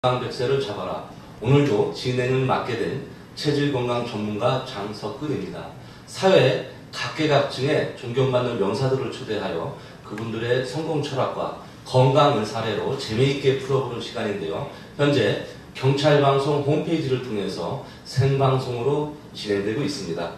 건강백세를 잡아라. 오늘도 진행을 맡게 된 체질건강 전문가 장석근입니다. 사회 각계각층의 존경받는 명사들을 초대하여 그분들의 성공 철학과 건강을 사례로 재미있게 풀어보는 시간인데요. 현재 경찰방송 홈페이지를 통해서 생방송으로 진행되고 있습니다.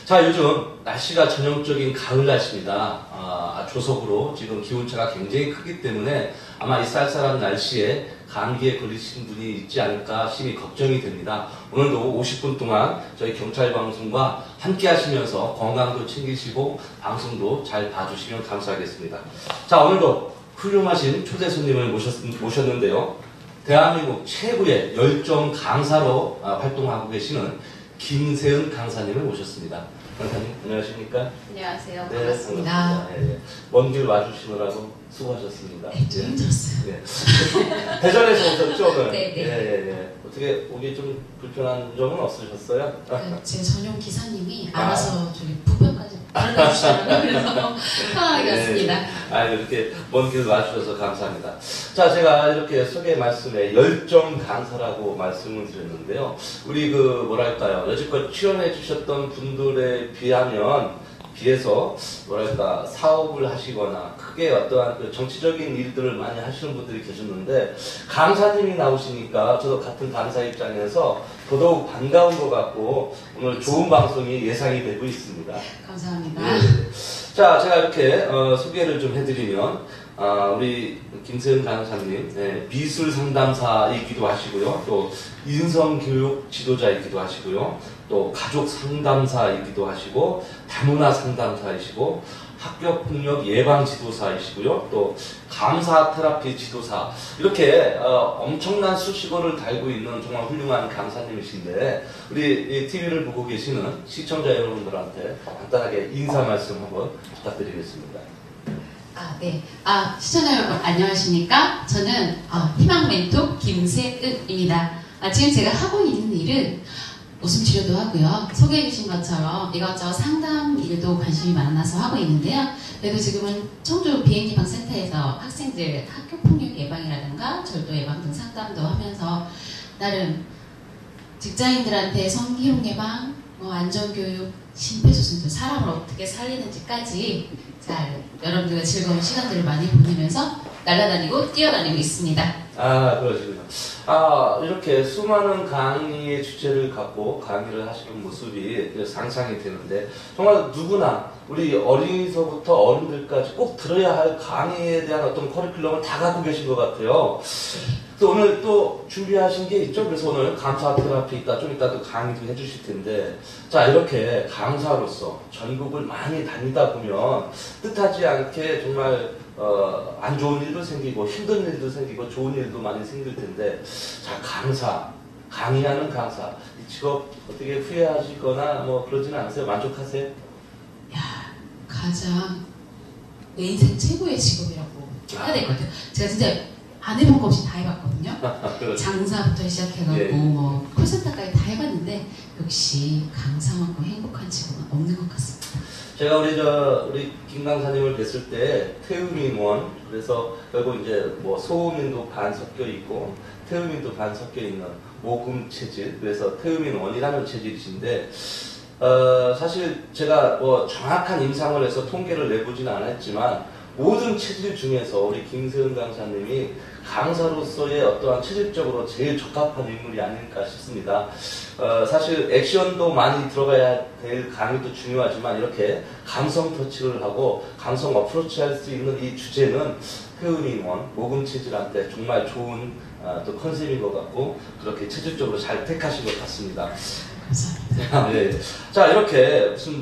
자, 요즘 날씨가 전형적인 가을 날씨입니다. 조석으로 지금 기온차가 굉장히 크기 때문에 아마 이 쌀쌀한 날씨에 감기에 걸리신 분이 있지 않을까 심히 걱정이 됩니다. 오늘도 50분 동안 저희 경찰방송과 함께 하시면서 건강도 챙기시고 방송도 잘 봐주시면 감사하겠습니다. 자, 오늘도 훌륭하신 초대 손님을 모셨는데요. 대한민국 최고의 열정 강사로 활동하고 계시는 김세은 강사님을 모셨습니다. 강사님, 안녕하십니까? 안녕하세요. 네, 반갑습니다. 네. 먼 길 와주시느라고 수고하셨습니다. 네, 좀 힘들었어요. 네. 대전에서 오셨죠, 오늘? 네, 네. 네. 어떻게 오기 좀 불편한 점은 없으셨어요? 제 전용 기사님이 알아서 저기 부평까지 알려주시더라고요. 그래서 편하게 왔습니다. 이렇게 먼 길 와주셔서 감사합니다. 자, 제가 이렇게 소개 말씀에 열정 강사라고 말씀을 드렸는데요. 우리 뭐랄까요. 여지껏 출연해 주셨던 분들에 비해서 뭐랄까 사업을 하시거나 크게 어떠한 정치적인 일들을 많이 하시는 분들이 계셨는데 강사님이 나오시니까 저도 같은 강사 입장에서 더더욱 반가운 것 같고 오늘 좋은 방송이 예상이 되고 있습니다. 감사합니다. 네. 자, 제가 이렇게 소개를 좀 해드리면 우리 김세은 강사님 미술 상담사이기도 하시고요. 또 인성교육 지도자이기도 하시고요. 또 가족 상담사이기도 하시고 다문화 상담사이시고 학교폭력 예방 지도사이시고요. 또 감사 테라피 지도사 이렇게 엄청난 수식어를 달고 있는 정말 훌륭한 강사님이신데 우리 TV를 보고 계시는 시청자 여러분들한테 간단하게 인사 말씀 한번 부탁드리겠습니다. 네. 시청자 여러분 안녕하십니까? 저는 희망 멘토 김세은입니다. 지금 제가 하고 있는 일은 웃음 치료도 하고요. 소개해 주신 것처럼 이것저것 상담 일도 관심이 많아서 하고 있는데요. 그래도 지금은 청주 비행기방 센터에서 학생들 학교폭력 예방이라든가 절도 예방 등 상담도 하면서 나름 직장인들한테 성희롱 예방, 안전교육, 심폐소생술, 사람을 어떻게 살리는지까지 잘 여러분들과 즐거운 시간들을 많이 보내면서 날아다니고 뛰어다니고 있습니다. 그러시군요. 이렇게 수많은 강의의 주제를 갖고 강의를 하시는 모습이 상상이 되는데 정말 누구나 우리 어린이서부터 어른들까지 꼭 들어야 할 강의에 대한 어떤 커리큘럼을 다 갖고 계신 것 같아요. 또 오늘 또 준비하신 게 있죠. 그래서 오늘 감사 테라피 좀 이따 또 강의도 해주실 텐데 자, 이렇게 강사로서 전국을 많이 다니다 보면 뜻하지 않게 정말 안 좋은 일도 생기고 힘든 일도 생기고 좋은 일도 많이 생길 텐데 자, 강사, 강의하는 강사 이 직업 어떻게 후회하시거나 뭐 그러지는 않으세요? 만족하세요? 가장 내 인생 최고의 직업이라고 해야 될 것 같아요. 제가 진짜 안 해본 거 없이 다 해봤거든요. 장사부터 시작해갖고 콜센터까지 다 해봤는데 역시 강사만큼 행복한 직업은 없는 것 같습니다. 제가 우리 김 강사님을 뵀을 때 태음인원 그래서 결국 이제 소음인도 반 섞여 있고 태음인도 반 섞여 있는 모금 체질 그래서 태음인원이라는 체질이신데 사실 제가 정확한 임상을 해서 통계를 내보지는 않았지만 모든 체질 중에서 우리 김세은 강사님이 강사로서의 어떠한 체질적으로 제일 적합한 인물이 아닐까 싶습니다. 사실 액션도 많이 들어가야 될 강의도 중요하지만 이렇게 감성 터치를 하고 감성 어프로치 할 수 있는 이 주제는 태음인원, 모금 체질한테 정말 좋은 또 컨셉인 것 같고 그렇게 체질적으로 잘 택하신 것 같습니다. 감사합니다. 네. 자, 이렇게 무슨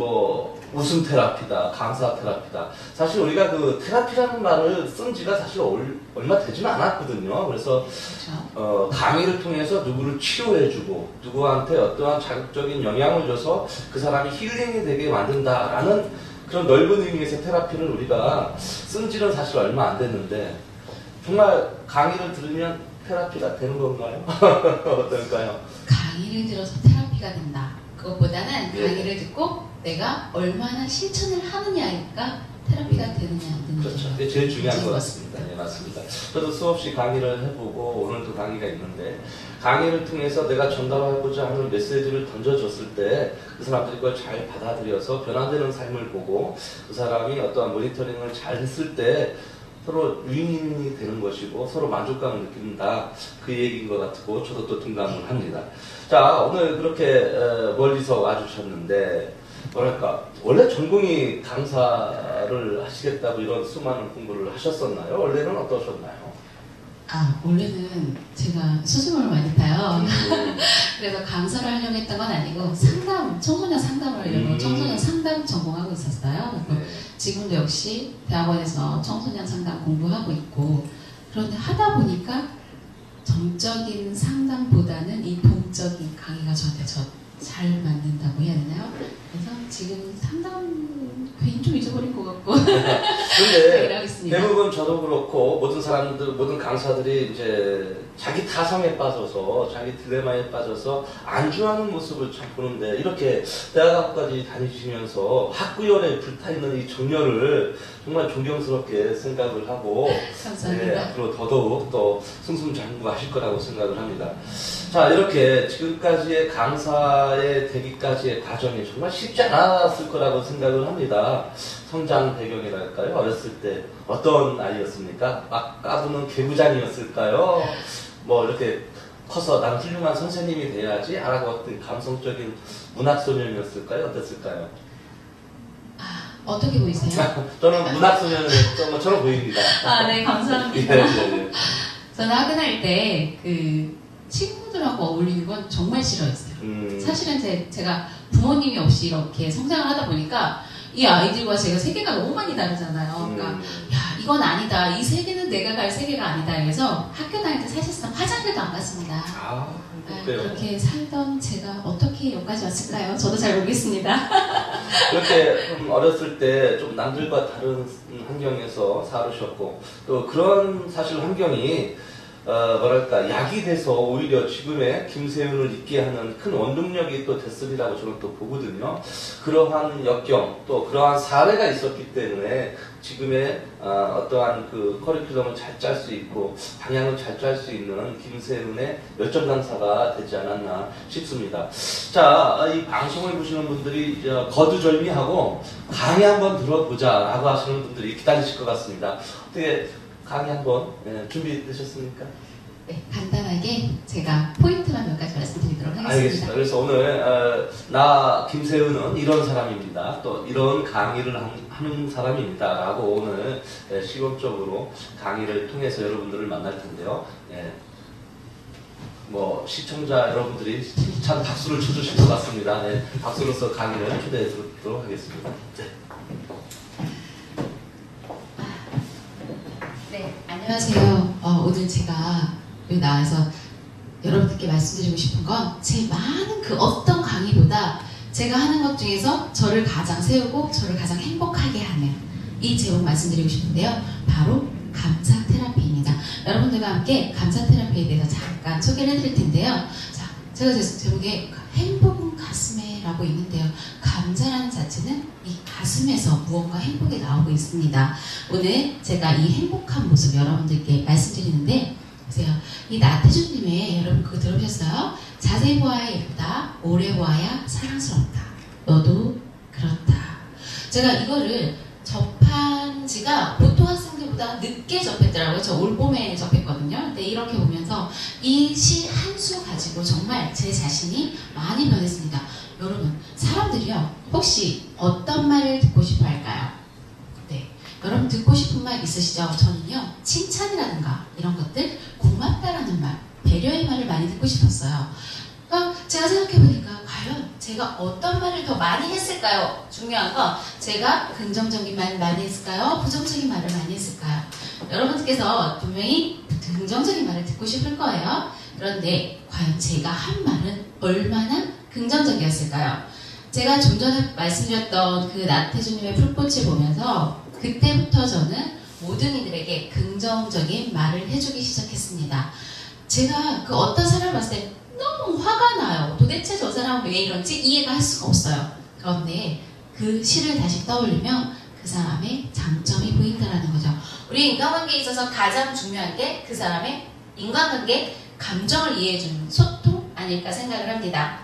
웃음 테라피다, 강사 테라피다. 사실 우리가 테라피라는 말을 쓴 지가 사실 얼마 되지는 않았거든요. 그래서 강의를 통해서 누구를 치료해주고 누구한테 어떠한 자극적인 영향을 줘서 그 사람이 힐링이 되게 만든다라는 그런 넓은 의미에서 테라피를 우리가 쓴 지는 사실 얼마 안 됐는데 정말 강의를 들으면 테라피가 되는 건가요? 어떨까요? 강의를 들어서 테라피가 된다. 그것보다는 강의를 듣고 내가 얼마나 실천을 하느냐니까 테라피가 되느냐 안 되느냐. 그렇죠. 그게 제일 중요한 것 같습니다. 맞습니다. 저도 수없이 강의를 해보고 오늘도 강의가 있는데 강의를 통해서 내가 전달하고자 하는 메시지를 던져줬을 때 그 사람들이 그걸 잘 받아들여서 변화되는 삶을 보고 그 사람이 어떠한 모니터링을 잘 했을 때 서로 윈윈이 되는 것이고 서로 만족감을 느낀다. 그 얘기인 것 같고 저도 또 동감을 합니다. 자, 오늘 그렇게 멀리서 와주셨는데 뭐랄까 원래 전공이 강사를 하시겠다고 이런 수많은 공부를 하셨었나요? 원래는 어떠셨나요? 원래는 제가 수줍음을 많이 타요. 그래서 강사를 하려고 했던 건 아니고 청소년 상담을 하려고 청소년 상담 전공하고 있었어요. 네. 지금도 역시 대학원에서 청소년 상담 공부하고 있고, 그런데 하다 보니까 정적인 상담보다는 이 동적인 강의가 저한테 잘 맞는다고 해야 되나요? 그래서 지금 상담 괜히 좀 잊어버린 것 같고 근데 대부분 저도 그렇고 모든 사람들, 모든 강사들이 이제 자기 타성에 빠져서 자기 딜레마에 빠져서 안주하는 모습을 참 보는데 이렇게 대학까지 다니시면서 학구열에 불타있는 이 정열을 정말 존경스럽게 생각을 하고 감사합니다. 네, 앞으로 더더욱 또 승승장구하실 거라고 생각을 합니다. 자, 이렇게 지금까지의 강사의 되기까지의 과정이 정말 쉽지 않았을 거라고 생각을 합니다. 성장 배경이랄까요? 어렸을 때 어떤 아이였습니까? 막 까부는 개구장이었을까요? 뭐 이렇게 커서 난 훌륭한 선생님이 돼야지 라고 어떤 감성적인 문학소년이었을까요? 어땠을까요? 어떻게 보이세요? 저는 문학소년이었던 것처럼 보입니다. 네, 감사합니다. 예. 저는 학교 다닐 때 친구들하고 어울리는 건 정말 싫어했어요. 사실은 제가 부모님이 없이 이렇게 성장을 하다 보니까 이 아이들과 제가 세계가 너무 많이 다르잖아요. 그러니까 야, 이건 아니다. 이 세계는 내가 갈 세계가 아니다. 그래서 학교 다닐 때 사실상 화장실도 안 갔습니다. 그렇게 살던 제가 어떻게 여기까지 왔을까요? 저도 잘 모르겠습니다. 그렇게 어렸을 때 좀 남들과 다른 환경에서 살으셨고 또 그런 사실 환경이 뭐랄까 약이 돼서 오히려 지금의 김세윤을 있게 하는 큰 원동력이 또 됐으리라고 저는 또 보거든요. 그러한 역경 또 그러한 사례가 있었기 때문에 지금의 어떠한 그 커리큘럼을 잘 짤 수 있고 방향을 잘 짤 수 있는 김세윤의 열정 강사가 되지 않았나 싶습니다. 자, 이 방송을 보시는 분들이 거두절미하고 강의 한번 들어보자라고 하시는 분들이 기다리실 것 같습니다. 어떻게 강의 한번 준비되셨습니까? 네, 간단하게 제가 포인트만 몇 가지 말씀드리도록 하겠습니다. 알겠습니다. 그래서 오늘 나 김세윤은 이런 사람입니다. 또 이런 강의를 하는 사람입니다. 라고 오늘 시범적으로 강의를 통해서 여러분들을 만날 텐데요. 뭐 시청자 여러분들이 참 박수를 쳐주실 것 같습니다. 박수로서 강의를 초대해 드리도록 하겠습니다. 네, 안녕하세요. 오늘 제가 여기 나와서 여러분들께 말씀드리고 싶은 건 제 많은 그 어떤 강의보다 제가 하는 것 중에서 저를 가장 세우고 저를 가장 행복하게 하는 이 제목 말씀드리고 싶은데요. 바로 감사 테라피입니다. 여러분들과 함께 감사 테라피에 대해서 잠깐 소개를 해드릴 텐데요. 자, 제가 제목에 행복은 가슴에 라고 있는데요. 감사라는 자체는 이 가슴에서 무언가 행복이 나오고 있습니다. 오늘 제가 이 행복한 모습 여러분들께 말씀드리는데 보세요. 이 나태주님의 여러분 그거 들어보셨어요? 자세히 보아야 예쁘다. 오래 보아야 사랑스럽다. 너도 그렇다. 제가 이거를 접한 지가 보통 학생들보다 늦게 접했더라고요. 저 올봄에 접했거든요. 근데 이렇게 보면서 이 시 한 수 가지고 정말 제 자신이 많이 변했습니다. 여러분, 사람들이요. 혹시 어떤 말을 듣고 싶어 할까요? 네. 여러분 듣고 싶은 말 있으시죠? 저는요. 칭찬이라든가 이런 것들, 고맙다라는 말, 배려의 말을 많이 듣고 싶었어요. 그러니까 제가 생각해보니까 과연 제가 어떤 말을 더 많이 했을까요? 중요한 건 제가 긍정적인 말을 많이 했을까요? 부정적인 말을 많이 했을까요? 여러분들께서 분명히 긍정적인 말을 듣고 싶을 거예요. 그런데 과연 제가 한 말은 얼마나 긍정적이었을까요? 제가 좀 전에 말씀드렸던 그 나태주님의 풀꽃을 보면서 그때부터 저는 모든 이들에게 긍정적인 말을 해주기 시작했습니다. 제가 그 어떤 사람을 봤을 때 너무 화가 나요. 도대체 저 사람은 왜 이런지 이해가 할 수가 없어요. 그런데 그 시를 다시 떠올리면 그 그 사람의 장점이 보인다라는 거죠. 우리 인간관계에 있어서 가장 중요한 게 그 사람의 인간관계 감정을 이해해주는 소통 아닐까 생각을 합니다.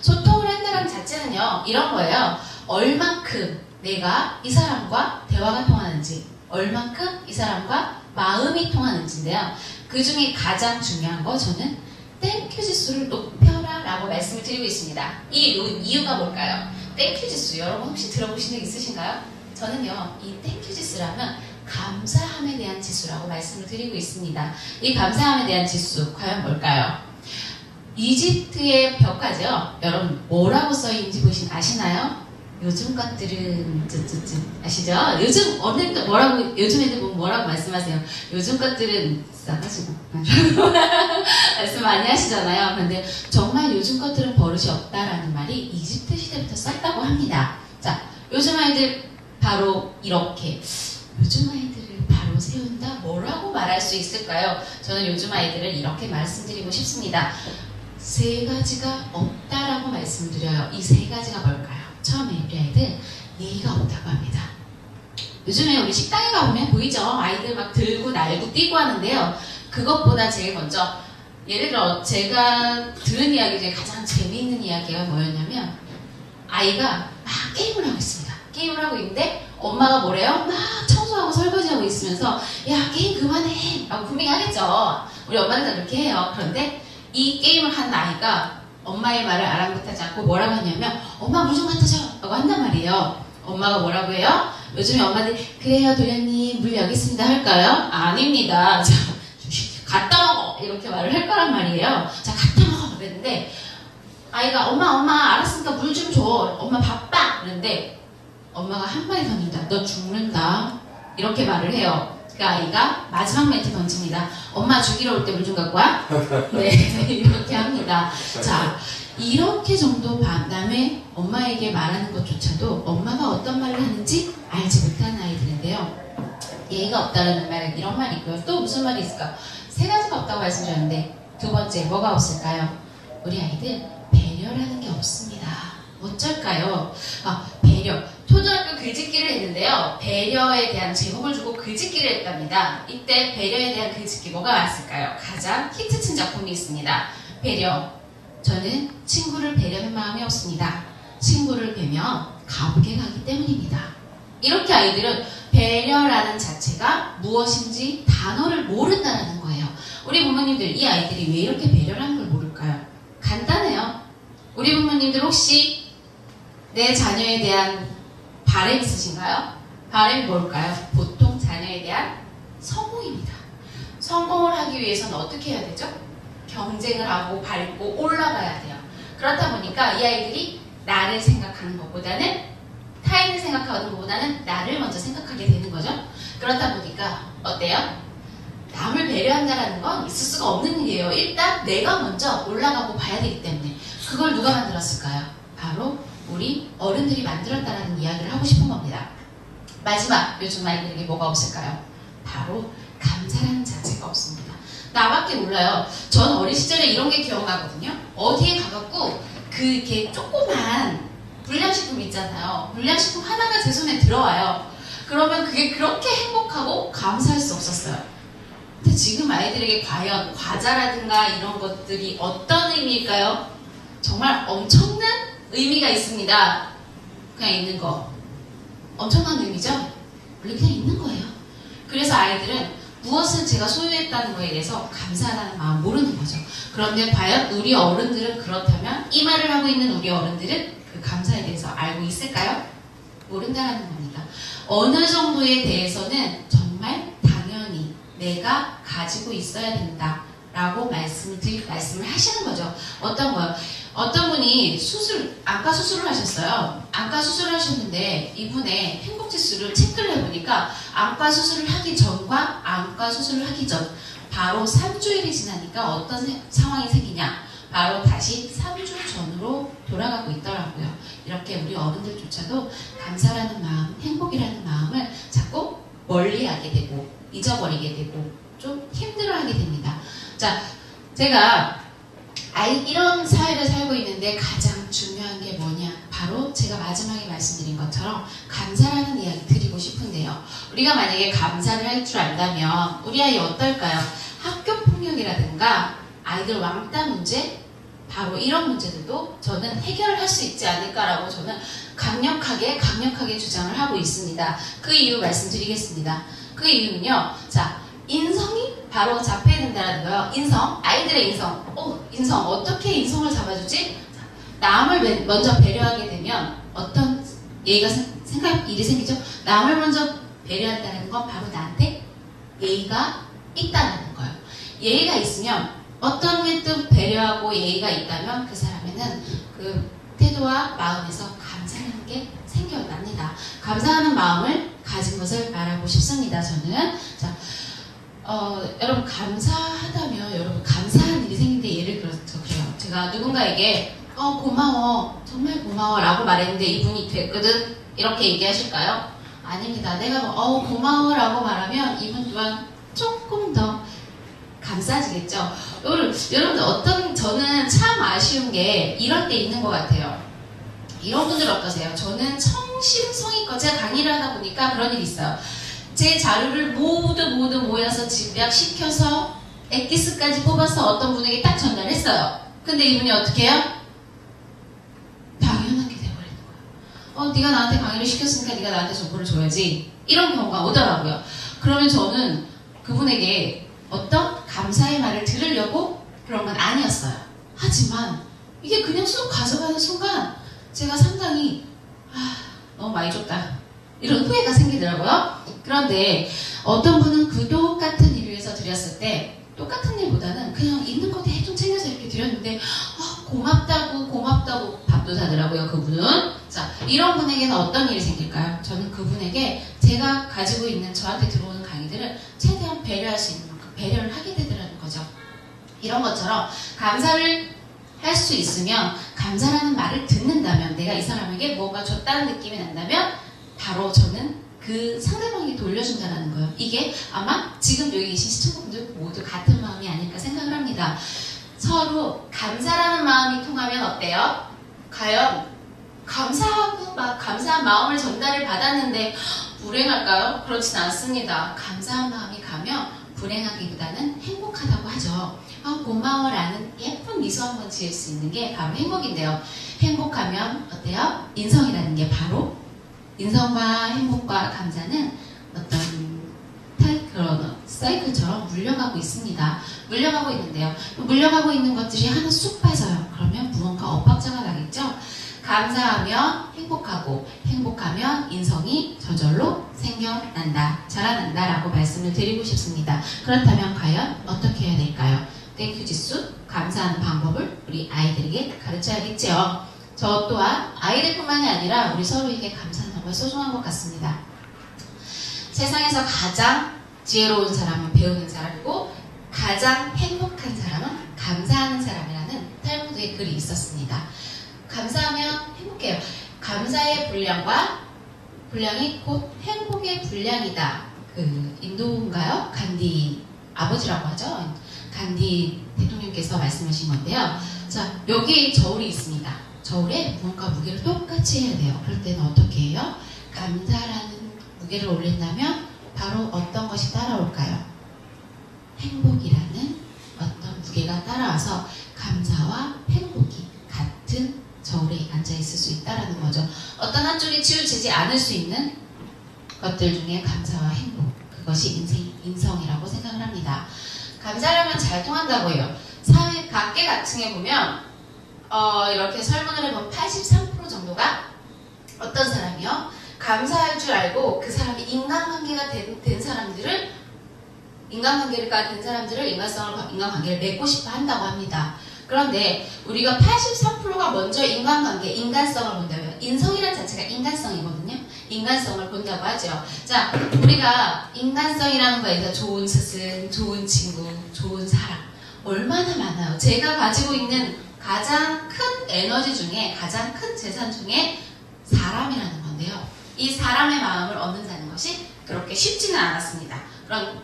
소통을 한다는 자체는요, 이런 거예요. 얼만큼 내가 이 사람과 대화가 통하는지, 얼만큼 이 사람과 마음이 통하는지인데요. 그 중에 가장 중요한 거 저는 땡큐 지수를 높여라 라고 말씀을 드리고 있습니다. 이 이유가 뭘까요? 땡큐 지수 여러분 혹시 들어보신 적 있으신가요? 저는요, 이 땡큐 지수라면 감사함에 대한 지수라고 말씀을 드리고 있습니다. 이 감사함에 대한 지수 과연 뭘까요? 이집트의 벽화죠. 여러분 뭐라고 써있는지 아시나요? 요즘 것들은 아시죠? 요즘 언제부터 뭐라고, 요즘 애들 보면 뭐라고 말씀하세요? 요즘 것들은 싸가지고 말씀 많이 하시잖아요. 그런데 정말 요즘 것들은 버릇이 없다라는 말이 이집트 시대부터 썼다고 합니다. 자, 요즘 아이들 바로 이렇게, 요즘 아이들을 바로 세운다? 뭐라고 말할 수 있을까요? 저는 요즘 아이들을 이렇게 말씀드리고 싶습니다. 세 가지가 없다라고 말씀드려요. 이 세 가지가 뭘까요? 처음에 우리 아이들 예의가 없다고 합니다. 요즘에 우리 식당에 가보면 보이죠? 아이들 막 들고 날고 뛰고 하는데요. 그것보다 제일 먼저, 예를 들어 제가 들은 이야기 중에 가장 재미있는 이야기가 뭐였냐면, 아이가 막 게임을 하고 있습니다. 게임을 하고 있는데 엄마가 뭐래요? 막 청소하고 설거지하고 있으면서 야, 게임 그만해 라고 분명히 하겠죠. 우리 엄마는 다 그렇게 해요. 그런데 이 게임을 한 아이가 엄마의 말을 아랑곳하지 않고 뭐라고 하냐면, 엄마 물 좀 갖다 줘 라고 한단 말이에요. 엄마가 뭐라고 해요? 요즘에 엄마들이 그래요 도련님 물 여기 있습니다 할까요? 아닙니다. 자, 갖다 먹어 이렇게 말을 할 거란 말이에요. 자, 갖다 먹어 그랬는데 아이가 엄마 알았으니까 물 좀 줘, 엄마 바빠 그랬는데 엄마가 한마디 던진다. 너 죽는다 이렇게 말을 해요. 그 아이가 마지막 멘트 던집니다. 엄마 죽이러 올 때 물 좀 갖고 와? 네, 이렇게 합니다. 자, 이렇게 정도 남의 엄마에게 말하는 것조차도 엄마가 어떤 말을 하는지 알지 못하는 아이들인데요. 예의가 없다는 말은 이런 말이 있고요. 또 무슨 말이 있을까? 세 가지가 없다고 말씀드렸는데 두 번째 뭐가 없을까요? 우리 아이들 배려라는 게 없습니다. 어쩔까요? 배려. 초등학교 글짓기를 했는데요. 배려에 대한 제목을 주고 글짓기를 했답니다. 이때 배려에 대한 글짓기 뭐가 왔을까요? 가장 히트친 작품이 있습니다. 배려. 저는 친구를 배려하는 마음이 없습니다. 친구를 뵈면 감옥에 가기 때문입니다. 이렇게 아이들은 배려라는 자체가 무엇인지 단어를 모른다는 거예요. 우리 부모님들, 이 아이들이 왜 이렇게 배려라는 걸 모를까요? 간단해요. 우리 부모님들 혹시 내 자녀에 대한 바램 있으신가요? 바램이 뭘까요? 보통 자녀에 대한 성공입니다. 성공을 하기 위해서는 어떻게 해야 되죠? 경쟁을 하고 밟고 올라가야 돼요. 그렇다 보니까 이 아이들이 나를 생각하는 것보다는, 타인을 생각하는 것보다는 나를 먼저 생각하게 되는 거죠. 그렇다 보니까 어때요? 남을 배려한다는 건 있을 수가 없는 일이에요. 일단 내가 먼저 올라가고 봐야 되기 때문에. 그걸 누가 만들었을까요? 바로 우리 어른들이 만들었다는 이야기를 하고 싶은 겁니다. 마지막, 요즘 아이들에게 뭐가 없을까요? 바로 감사라는 자체가 없습니다. 나밖에 몰라요. 전 어린 시절에 이런 게 기억나거든요. 어디에 가갖고 그게 조그만 불량식품 있잖아요. 불량식품 하나가 제 손에 들어와요. 그러면 그게 그렇게 행복하고 감사할 수 없었어요. 근데 지금 아이들에게 과연 과자라든가 이런 것들이 어떤 의미일까요? 정말 엄청난 의미가 있습니다. 그냥 있는 거. 엄청난 의미죠? 원래 그냥 있는 거예요. 그래서 아이들은 무엇을 제가 소유했다는 거에 대해서 감사하다는 마음 모르는 거죠. 그런데 과연 우리 어른들은 그렇다면, 이 말을 하고 있는 우리 어른들은 그 감사에 대해서 알고 있을까요? 모른다는 겁니다. 어느 정도에 대해서는 정말 당연히 내가 가지고 있어야 된다라고 말씀을 하시는 거죠. 어떤 거요? 어떤 분이 안과 수술을 하셨어요. 안과 수술을 하셨는데 이분의 행복지수를 체크를 해보니까 안과 수술을 하기 전과 안과 수술을 하기 전, 바로 3주일이 지나니까 어떤 상황이 생기냐? 바로 다시 3주 전으로 돌아가고 있더라고요. 이렇게 우리 어른들조차도 감사라는 마음, 행복이라는 마음을 자꾸 멀리하게 되고 잊어버리게 되고 좀 힘들어하게 됩니다. 자, 제가 이런 사회를 살고 있는데 가장 중요한 게 뭐냐? 바로 바로 제가 마지막에 말씀드린 것처럼 감사라는 이야기 드리고 싶은데요. 우리가 만약에 감사를 할 줄 안다면 우리 아이 어떨까요? 학교 폭력이라든가 아이들 왕따 문제, 바로 이런 문제들도 저는 해결할 수 있지 않을까라고 저는 강력하게 주장을 하고 있습니다. 그 이유 말씀드리겠습니다. 그 이유는요. 자, 인성이 바로 잡혀야 된다는 거예요. 인성, 아이들의 인성. 인성, 어떻게 인성을 잡아주지? 남을 먼저 배려하게 되면 어떤 일이 생기죠? 남을 먼저 배려한다는 건 바로 나한테 예의가 있다는 거예요. 예의가 있으면 어떤 것도 배려하고 예의가 있다면 그 사람에는 그 태도와 마음에서 감사하는 게 생겨납니다. 감사하는 마음을 가진 것을 말하고 싶습니다. 저는. 자, 여러분 감사하다면 여러분 감사한 일이 생긴데 예를 들어서 그래요. 제가 누군가에게 고마워, 정말 고마워 라고 말했는데 이분이 됐거든 이렇게 얘기하실까요? 아닙니다. 내가 고마워 라고 말하면 이분 또한 조금 더 감싸지겠죠. 여러분들 저는 참 아쉬운 게 이런 때 있는 것 같아요. 이런 분들 어떠세요? 저는 성심성의껏 제가 강의를 하다 보니까 그런 일이 있어요. 제 자료를 모두 모여서 집약시켜서 엑기스까지 뽑아서 어떤 분에게 딱 전달했어요. 근데 이분이 어떻게 해요? 당연하게 돼버리는 거예요. 네가 나한테 강의를 시켰으니까 네가 나한테 정보를 줘야지. 이런 경우가 오더라고요. 그러면 저는 그분에게 어떤 감사의 말을 들으려고 그런 건 아니었어요. 하지만 이게 그냥 쑥 가져가는 순간 제가 상당히 너무 많이 줬다 이런 후회가 생기더라고요. 그런데 어떤 분은 그 똑같은 일을 위해서 드렸을 때 똑같은 일보다는 그냥 있는 거 대충 챙겨서 이렇게 드렸는데 고맙다고 밥도 사더라고요. 그분은. 자, 이런 분에게는 어떤 일이 생길까요? 저는 그분에게 제가 가지고 있는 저한테 들어오는 강의들을 최대한 배려할 수 있는 만큼 배려를 하게 되더라는 거죠. 이런 것처럼 감사를 할 수 있으면 감사라는 말을 듣는다면 내가 이 사람에게 뭔가 줬다는 느낌이 난다면 바로 저는 그 상대방이 돌려준다는 거예요. 이게 아마 지금 여기 계신 시청자분들 모두 같은 마음이 아닐까 생각을 합니다. 서로 감사라는 마음이 통하면 어때요? 과연 감사하고 막 감사한 마음을 전달을 받았는데 불행할까요? 그렇진 않습니다. 감사한 마음이 가면 불행하기보다는 행복하다고 하죠. 고마워라는 예쁜 미소 한번 지을 수 있는 게 바로 행복인데요. 행복하면 어때요? 인성이라는 게 바로 인성과 행복과 감사는 어떤 그런 사이클처럼 물려가고 있습니다. 물려가고 있는데요. 물려가고 있는 것들이 하나 쑥 빠져요. 그러면 무언가 엇박자가 나겠죠? 감사하면 행복하고 행복하면 인성이 저절로 생겨난다, 자라난다 라고 말씀을 드리고 싶습니다. 그렇다면 과연 어떻게 해야 될까요? 땡큐 지수, 감사하는 방법을 우리 아이들에게 가르쳐야겠죠. 저 또한 아이들뿐만이 아니라 우리 서로에게 감사는 정말 소중한 것 같습니다. 세상에서 가장 지혜로운 사람은 배우는 사람이고 가장 행복한 사람은 감사하는 사람이라는 탈무드의 글이 있었습니다. 감사하면 행복해요. 감사의 분량이 곧 행복의 분량이다. 그 인도인가요? 간디 아버지라고 하죠. 간디 대통령께서 말씀하신 건데요. 자, 여기 저울이 있습니다. 저울에 무언가 무게를 똑같이 해야 돼요. 그럴 때는 어떻게 해요? 감사라는 무게를 올린다면 바로 어떤 것이 따라올까요? 행복이라는 어떤 무게가 따라와서 감사와 행복이 같은 저울에 앉아있을 수 있다는 거죠. 어떤 한쪽이 치우치지 않을 수 있는 것들 중에 감사와 행복, 그것이 인성이라고 생각을 합니다. 감사라면 잘 통한다고 해요. 사회 각계각층에 보면 이렇게 설문을 해보면 83% 정도가 어떤 사람이요? 감사할 줄 알고 그 사람이 인간관계가 된 사람들을 인간관계를 맺고 싶어 한다고 합니다. 그런데 우리가 83%가 먼저 인간성을 본다고요. 인성이라는 자체가 인간성이거든요. 인간성을 본다고 하죠. 자, 우리가 인간성이라는 거에서 좋은 스승, 좋은 친구, 좋은 사람 얼마나 많아요. 제가 가지고 있는 가장 큰 에너지 중에 가장 큰 재산 중에 사람이라는 건데요. 이 사람의 마음을 얻는다는 것이 그렇게 쉽지는 않았습니다. 그런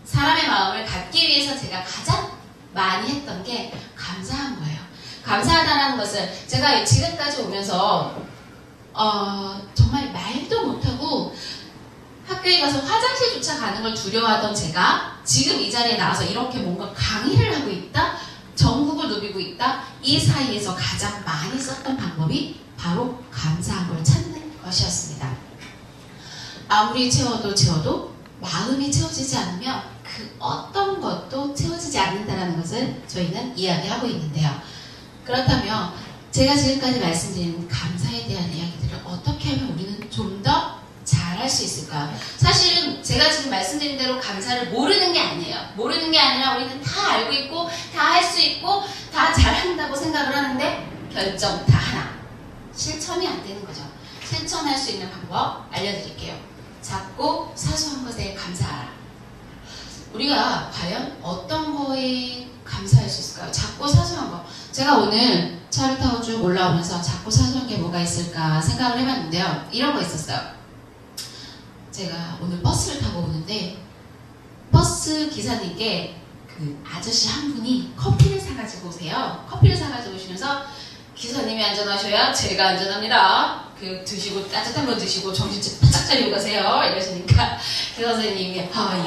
사람의 마음을 갖기 위해서 제가 가장 많이 했던 게 감사한 거예요. 감사하다는 것을 제가 지금까지 오면서 정말 말도 못하고 학교에 가서 화장실조차 가는 걸 두려워하던 제가 지금 이 자리에 나와서 이렇게 뭔가 강의를 하고 있다? 전국을 누비고 있다? 이 사이에서 가장 많이 썼던 방법이 바로 감사한 걸 찾는 것이었습니다. 아무리 채워도 마음이 채워지지 않으면 그 어떤 것도 채워지지 않는다는 것을 저희는 이야기하고 있는데요. 그렇다면 제가 지금까지 말씀드린 감사에 대한 이야기들을 어떻게 하면 우리는 좀 더 잘할 수 있을까요? 사실은 제가 지금 말씀드린 대로 감사를 모르는 게 아니에요. 모르는 게 아니라 우리는 다 알고 있고 다 할 수 있고 다 잘한다고 생각을 하는데 결정 다 하나. 실천이 안 되는 거죠. 실천할 수 있는 방법 알려드릴게요. 작고 사소한 것에 감사하라. 우리가 과연 어떤 거에 감사할 수 있을까요? 작고 사소한 거. 제가 오늘 차를 타고 쭉 올라오면서 작고 사소한 게 뭐가 있을까 생각을 해봤는데요. 이런 거 있었어요. 제가 오늘 버스를 타고 오는데 버스 기사님께 그 아저씨 한 분이 커피를 사가지고 오세요. 커피를 사가지고 오시면서 기사님이 안전하셔야 제가 안전합니다. 그 드시고 따뜻한 거 드시고 정신 바짝 차리고 가세요. 이러시니까 그 선생님이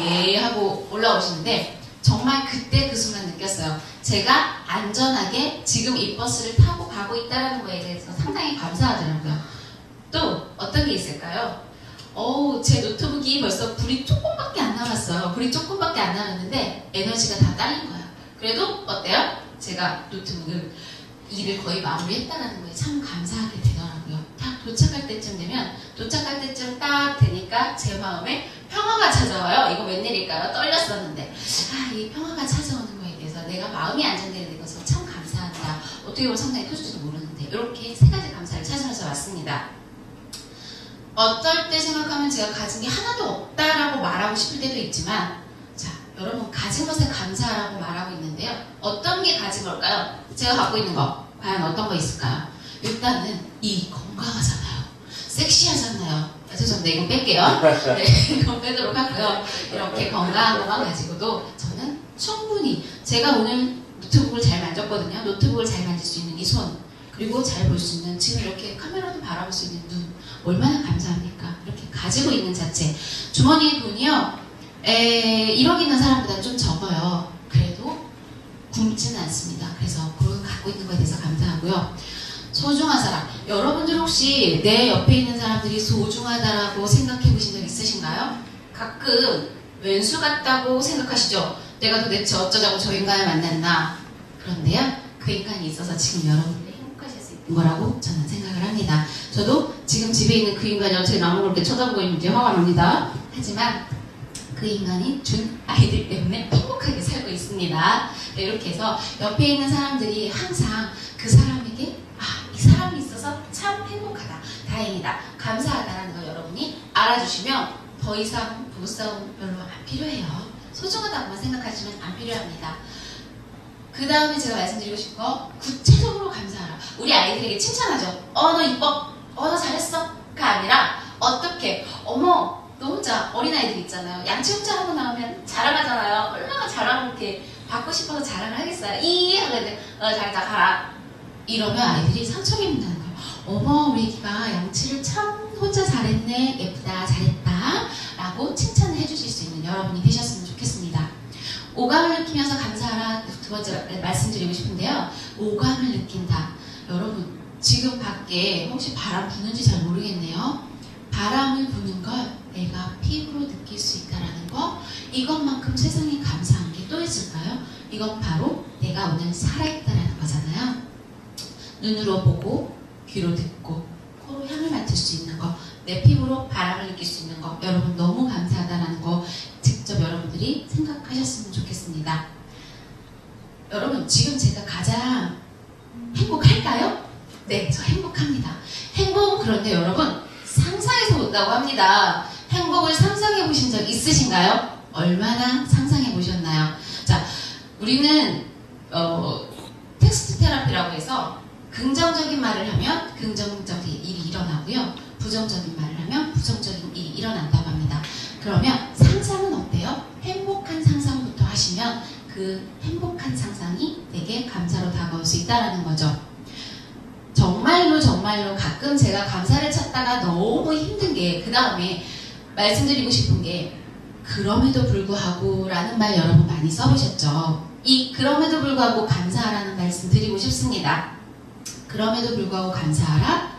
예 하고 올라오시는데 정말 그때 그 순간 느꼈어요. 제가 안전하게 지금 이 버스를 타고 가고 있다는 거에 대해서 상당히 감사하더라고요. 또 어떤 게 있을까요? 제 노트북이 벌써 불이 조금밖에 안 남았어요. 불이 조금밖에 안 남았는데 에너지가 다 딸린 거예요. 그래도 어때요? 제가 노트북을 일을 거의 마무리했다는 거에 참 감사하게 되더라고요. 딱 도착할 때쯤 되면 도착할 때쯤 딱 되니까 제 마음에 평화가 찾아와요. 이거 웬일일까요? 떨렸었는데 이 평화가 찾아오는 거에 대해서 내가 마음이 안정되는 것을 참 감사하다. 어떻게 보면 상당히 클지도 모르는데 이렇게 세 가지 감사를 찾으면서 왔습니다. 어떨 때 생각하면 제가 가진 게 하나도 없다라고 말하고 싶을 때도 있지만 자, 여러분 가진 것에 감사하라고 말하고 있는데요. 어떤 게 가진 걸까요? 제가 갖고 있는 거 과연 어떤 거 있을까요? 일단은 이 건강하잖아요. 섹시하잖아요. 죄송합니다. 이건 뺄게요. 네, 이건 빼도록 하고요. 이렇게 건강한 것만 가지고도 저는 충분히 제가 오늘 노트북을 잘 만졌거든요. 노트북을 잘 만질 수 있는 이 손 그리고 잘 볼 수 있는 지금 이렇게 카메라도 바라볼 수 있는 눈 얼마나 감사합니까? 이렇게 가지고 있는 자체 주머니에 돈이요 1억 있는 사람보다 좀 적어요. 그래도 굶지는 않습니다. 그래서 그걸 갖고 있는 것에 대해서 감사하고요. 소중한 사람 여러분들 혹시 내 옆에 있는 사람들이 소중하다라고 생각해 보신 적 있으신가요? 가끔 왼수 같다고 생각하시죠? 내가 도대체 어쩌자고 저 인간을 만났나? 그런데요 그 인간이 있어서 지금 여러분들이 행복하실 수 있는 거라고 저는 생각을 합니다. 저도 지금 집에 있는 그 인간이 어떻게 나무 그렇게 쳐다보고 있는지 화가 납니다. 하지만 그 인간이 준 아이들 때문에 행복하게 살고 있습니다. 네, 이렇게 해서 옆에 있는 사람들이 항상 그 사람에게 이 사람이 있어서 참 행복하다, 다행이다, 감사하다라는 걸 여러분이 알아주시면 더 이상 부부싸움 별로 안 필요해요. 소중하다고만 생각하시면 안 필요합니다. 그 다음에 제가 말씀드리고 싶은 거 구체적으로 감사하라. 우리 아이들에게 칭찬하죠. 너 이뻐, 너 잘했어 가 아니라 어떻게 너 혼자 어린아이들 있잖아요. 양치 혼자 하고 나오면 자랑하잖아요. 얼마나 자랑 이렇게 받고 싶어서 자랑을 하겠어요. 하는데 잘했다 가라 이러면 아이들이 상처 입는다는 거예요. 우리 애기가 양치를 참 혼자 잘했네, 예쁘다, 잘했다 라고 칭찬을 해주실 수 있는 여러분이 되셨으면 좋겠습니다. 오감을 느끼면서 감사하라 두 번째 말씀드리고 싶은데요. 오감을 느낀다. 여러분 지금 밖에 혹시 바람 부는지 잘 모르겠네요. 바람을 부는 걸 내가 피부로 느낄 수 있다는 거 이것만큼 세상에 감사한 게 또 있을까요? 이건 바로 내가 오늘 살아있다는 거잖아요. 눈으로 보고 귀로 듣고 코로 향을 맡을 수 있는 거 내 피부로 바람을 느낄 수 있는 거 여러분 너무 감사하다는 거 직접 여러분들이 생각하셨으면 좋겠습니다. 여러분 지금 제가 가장 행복할까요? 네, 저 행복합니다. 행복은 그런데 여러분 상상해서 온다고 합니다. 행복을 상상해 보신 적 있으신가요? 얼마나 상상해 보셨나요? 자, 우리는 텍스트 테라피라고 해서 긍정적인 말을 하면 긍정적인 일이 일어나고요. 부정적인 말을 하면 부정적인 일이 일어난다고 합니다. 그러면 상상은 어때요? 행복한 상상부터 하시면 그 행복한 상상이 내게 감사로 다가올 수 있다는 거죠. 정말로 가끔 가끔 제가 감사를 찾다가 너무 힘든 게, 그 다음에 말씀드리고 싶은 게, 그럼에도 불구하고 라는 말 여러분 많이 써보셨죠? 이 그럼에도 불구하고 감사하라는 말씀 드리고 싶습니다. 그럼에도 불구하고 감사하라?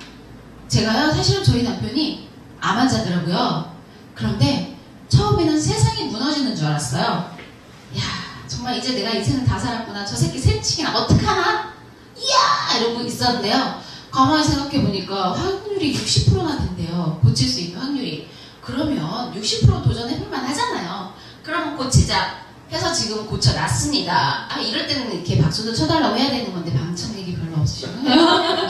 제가요, 사실은 저희 남편이 암 환자더라고요. 그런데 처음에는 세상이 무너지는 줄 알았어요. 야, 정말 이제 내가 인생을 다 살았구나. 저 새끼 새치기나 어떡하나? 이야! 이러고 있었는데요. 가만히 생각해보니까 확률이 60%나 된대요. 고칠 수 있는 확률이. 그러면 60% 도전해볼만 하잖아요. 그러면 고치자 해서 지금 고쳐놨습니다. 아, 이럴 때는 이렇게 박수도 쳐달라고 해야 되는 건데 방청객이 별로 없으시고요.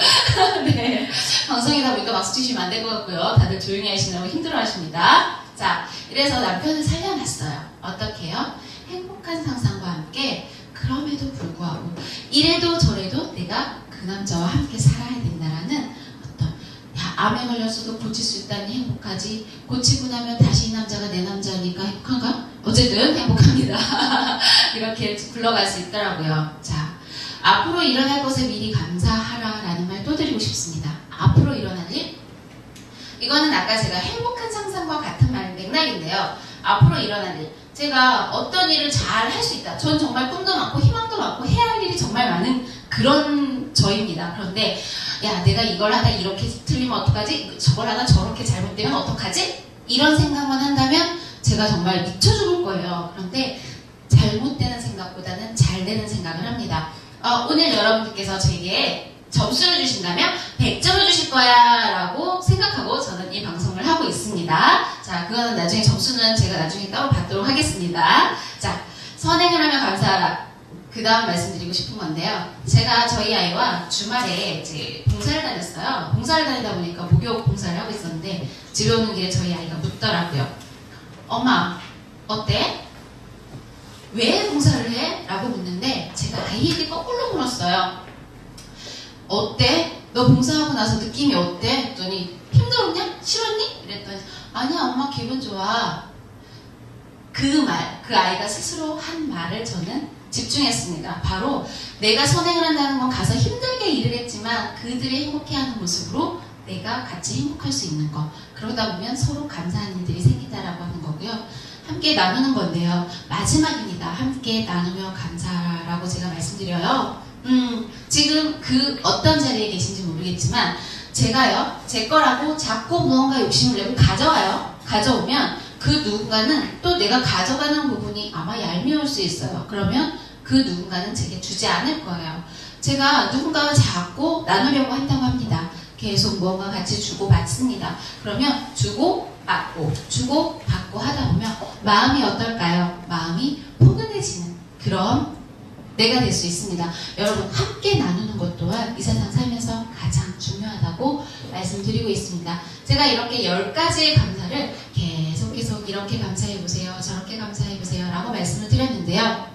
네, 방송이다 보니까 박수 치시면 안 될 것 같고요. 다들 조용히 하시느라고 힘들어하십니다. 자, 이래서 남편을 살려놨어요. 어떻게 해요? 행복한 상상과 함께 그럼에도 불구하고 이래도 저래도 내가 그 남자와 함께 살아야 된다라는 어떤, 야, 암에 걸렸어도 고칠 수 있다니 행복하지, 고치고 나면 다시 이 남자가 내 남자니까 행복한가? 어쨌든 행복합니다. 이렇게 굴러갈 수 있더라고요. 자, 앞으로 일어날 것에 미리 감사하라 라는 말 또 드리고 싶습니다. 앞으로 일어날 일, 이거는 아까 제가 행복한 상상과 같은 맥락인데요. 앞으로 일어날 일, 제가 어떤 일을 잘 할 수 있다. 전 정말 꿈도 많고 희망도 많고 해야 할 일이 정말 많은 그런 저입니다. 그런데 야, 내가 이걸 하다 이렇게 틀리면 어떡하지? 저걸 하다 저렇게 잘못되면 어떡하지? 이런 생각만 한다면 제가 정말 미쳐 죽을 거예요. 그런데 잘못되는 생각보다는 잘 되는 생각을 합니다. 오늘 여러분들께서 제게 점수를 주신다면 100점을 주실 거야 라고 생각하고 저는 이 방송을 하고 있습니다. 자, 그거는 나중에 점수는 제가 나중에 따로 받도록 하겠습니다. 자, 선행을 하면 감사하라. 그 다음 말씀드리고 싶은 건데요. 제가 저희 아이와 주말에 이제 봉사를 다녔어요. 봉사를 다니다 보니까 목욕 봉사를 하고 있었는데 집에 오는 길에 저희 아이가 묻더라고요. 엄마, 어때? 왜 봉사를 해? 라고 묻는데 제가 아이에게 거꾸로 물었어요. 어때? 너 봉사하고 나서 느낌이 어때? 했더니 힘들었냐? 싫었니? 이랬더니 아니야, 엄마 기분 좋아. 그 말, 그 아이가 스스로 한 말을 저는 집중했습니다. 바로 내가 선행을 한다는 건 가서 힘들게 일을 했지만 그들이 행복해하는 모습으로 내가 같이 행복할 수 있는 거. 그러다 보면 서로 감사한 일들이 생긴다라고 하는 거고요. 함께 나누는 건데요. 마지막입니다. 함께 나누며 감사라고 제가 말씀드려요. 지금 그 어떤 자리에 계신지 모르겠지만 제가요, 제 거라고 자꾸 무언가 욕심을 내고 가져와요. 가져오면 그 누군가는 또 내가 가져가는 부분이 아마 얄미울 수 있어요. 그러면 그 누군가는 제게 주지 않을 거예요. 제가 누군가와 자꾸 나누려고 한다고 합니다. 계속 무언가 같이 주고 받습니다. 그러면 주고 받고 주고 받고 하다 보면 마음이 어떨까요? 마음이 포근해지는 그런 내가 될 수 있습니다. 여러분, 함께 나누는 것 또한 이 세상 살면서 가장 중요하다고 말씀드리고 있습니다. 제가 이렇게 10가지의 감사를 계속 이렇게 감사해보세요, 저렇게 감사해보세요 라고 말씀을 드렸는데요.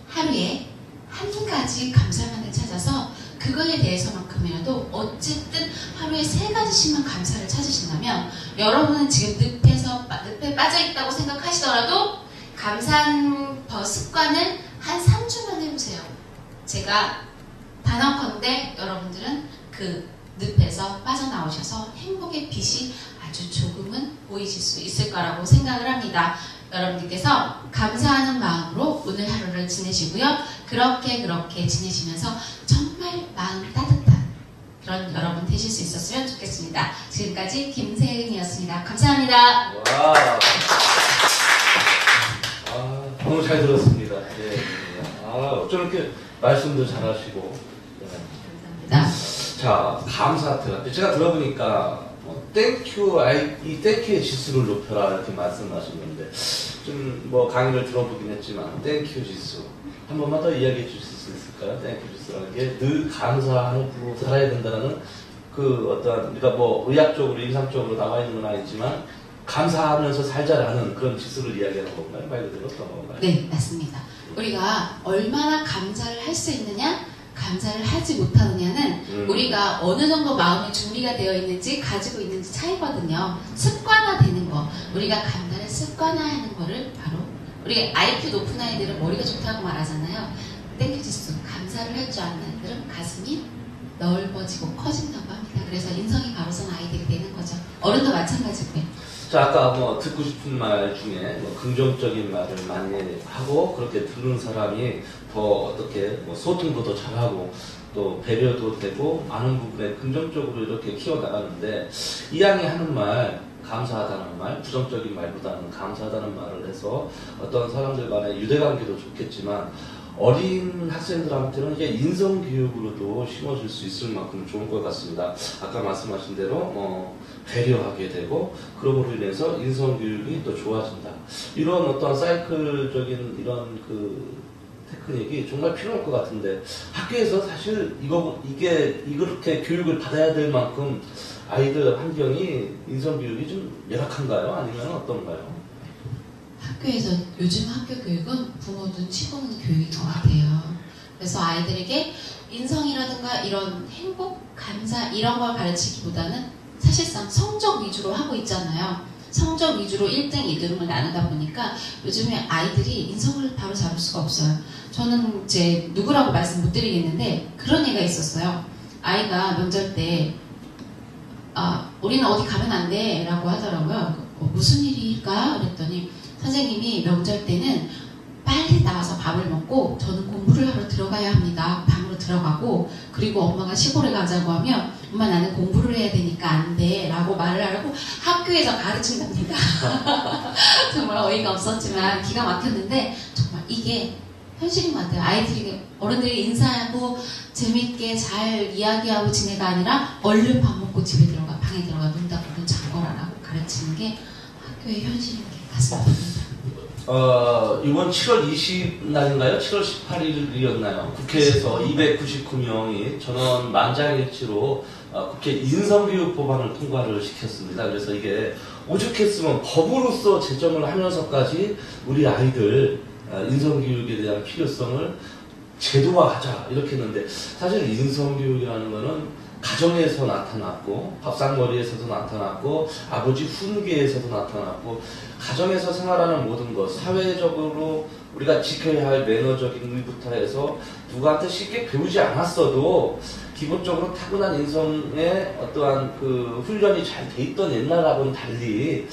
하루에 한 가지 감사만을 찾아서 그거에 대해서만큼이라도 어쨌든 하루에 3가지씩만 감사를 찾으신다면 여러분은 지금 늪에 빠져있다고 생각하시더라도 감사하는 습관을 한 3주만 해보세요. 제가 단언컨대 여러분들은 그 늪에서 빠져나오셔서 행복의 빛이 아주 조금은 보이실 수 있을 거라고 생각을 합니다. 여러분들께서 감사하는 마음으로 오늘 하루를 지내시고요. 그렇게 지내시면서 정말 마음 따뜻한 그런 여러분 되실 수 있었으면 좋겠습니다. 지금까지 김세은이었습니다. 감사합니다. 와. 너무 잘 들었습니다. 예. 어쩜 이렇게 말씀도 잘하시고. 감사합니다. 자, 감사 테라피. 제가 들어보니까 땡큐, 이 땡큐의 지수를 높여라 이렇게 말씀하셨는데 좀 뭐 강의를 들어보긴 했지만 땡큐 지수 한 번만 더 이야기해 주실 수 있을까요? 땡큐 지수라는 게 늘 감사하고 살아야 된다는 그 어떠한 우리가 뭐 의학적으로 임상적으로 나와 있는 건 아니지만 감사하면서 살자라는 그런 지수를 이야기하는 건가요? 말 그대로 어떤 건가요? 네, 맞습니다. 우리가 얼마나 감사를 할 수 있느냐, 감사를 하지 못하느냐는 우리가 어느 정도 마음의 준비가 되어 있는지 가지고 있는지 차이거든요. 습관화되는 거, 우리가 감사를 습관화하는 거를 바로 우리 IQ 높은 아이들은 머리가 좋다고 말하잖아요. 땡큐 지수, 감사를 할 줄 아는 아이들은 가슴이 넓어지고 커진다고 합니다. 그래서 인성이 바로 선 아이들이 되는 거죠. 어른도 마찬가지고요. 자, 아까 뭐 듣고 싶은 말 중에 뭐 긍정적인 말을 많이 하고 그렇게 듣는 사람이 더 어떻게 뭐 소통도 더 잘하고 또 배려도 되고 많은 부분에 긍정적으로 이렇게 키워나가는데 이 양이 하는 말 감사하다는 말, 부정적인 말보다는 감사하다는 말을 해서 어떤 사람들 간의 유대관계도 좋겠지만 어린 학생들한테는 이게 인성교육으로도 심어줄 수 있을 만큼 좋은 것 같습니다. 아까 말씀하신 대로 배려하게 되고 그럼으로 인해서 인성교육이 또 좋아진다. 이런 어떤 사이클적인 이런 그 테크닉이 정말 필요할 것 같은데 학교에서 사실 이렇게 교육을 받아야 될 만큼 아이들 환경이 인성교육이 좀 열악한가요? 아니면 어떤가요? 학교에서 요즘 학교 교육은 부모 눈치 보는 교육인 것 같아요. 그래서 아이들에게 인성이라든가 이런 행복, 감사 이런 걸 가르치기보다는 사실상 성적 위주로 하고 있잖아요. 성적 위주로 1등, 2등을 나누다 보니까 요즘에 아이들이 인성을 바로 잡을 수가 없어요. 저는 이제 누구라고 말씀 못 드리겠는데 그런 애가 있었어요. 아이가 명절 때 우리는 어디 가면 안 돼 라고 하더라고요. 무슨 일일까? 그랬더니 선생님이 명절 때는 빨리 나와서 밥을 먹고 저는 공부를 하러 들어가야 합니다. 방으로 들어가고 그리고 엄마가 시골에 가자고 하면 엄마 나는 공부를 해야 되니까 안 돼 라고 말을 하고 학교에서 가르친답니다. 정말 어이가 없었지만 기가 막혔는데 정말 이게 현실인 것 같아요. 아이들이 어른들이 인사하고 재밌게 잘 이야기하고 지내가 아니라 얼른 밥 먹고 집에 들어가 방에 들어가 눈 닫고 눈 잠궈라라고 가르치는 게 학교의 현실인 것 같습니다. 이번 7월 20날인가요? 7월 18일이었나요? 국회에서 299명이 전원 만장일치로 국회 인성교육 법안을 통과를 시켰습니다. 그래서 이게 오죽했으면 법으로서 제정을 하면서까지 우리 아이들 인성교육에 대한 필요성을 제도화하자 이렇게 했는데 사실 인성교육이라는 거는 가정에서 나타났고 밥상머리에서도 나타났고 아버지 훈계에서도 나타났고 가정에서 생활하는 모든 것 사회적으로 우리가 지켜야 할 매너적인 일부터 해서 누구한테 쉽게 배우지 않았어도 기본적으로 타고난 인성의 어떠한 그 훈련이 잘 돼 있던 옛날하고는 달리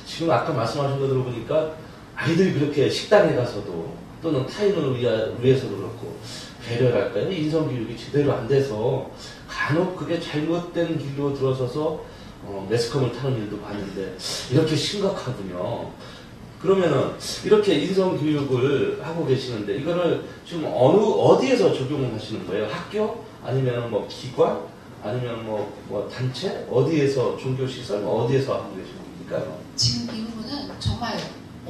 지금 아까 말씀하신 거 들어보니까 아이들이 그렇게 식당에 가서도 또는 타인을 위해서도 그렇고 배려랄까요? 인성교육이 제대로 안 돼서 간혹 그게 잘못된 길로 들어서서 매스컴을 타는 일도 봤는데 이렇게 심각하군요. 그러면은 이렇게 인성교육을 하고 계시는데 이거를 지금 어디에서 적용을 하시는 거예요? 학교? 아니면 뭐 기관? 아니면 뭐 단체? 어디에서 종교시설? 어디에서 하고 계시는 겁니까? 지금 이 부분은 정말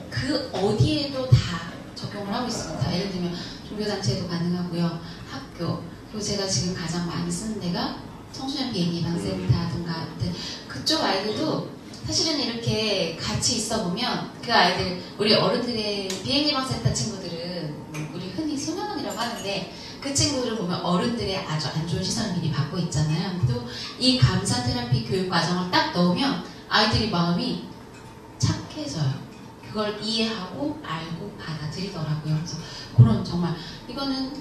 그 어디에도 다 적용을 하고 있습니다. 예를 들면 종교단체에도 가능하고요. 학교, 그리고 제가 지금 가장 많이 쓰는 데가 청소년 비행예방센터든가 같은 그쪽 아이들도 사실은 이렇게 같이 있어 보면 그 아이들, 우리 어른들의 비행예방센터 친구들은 우리 흔히 소년원이라고 하는데 그 친구들을 보면 어른들의 아주 안 좋은 시선을 미리 받고 있잖아요. 또 이 감사 테라피 교육 과정을 딱 넣으면 아이들이 마음이 착해져요. 그걸 이해하고 알고 받아들이더라고요. 그래서 그런 정말 이거는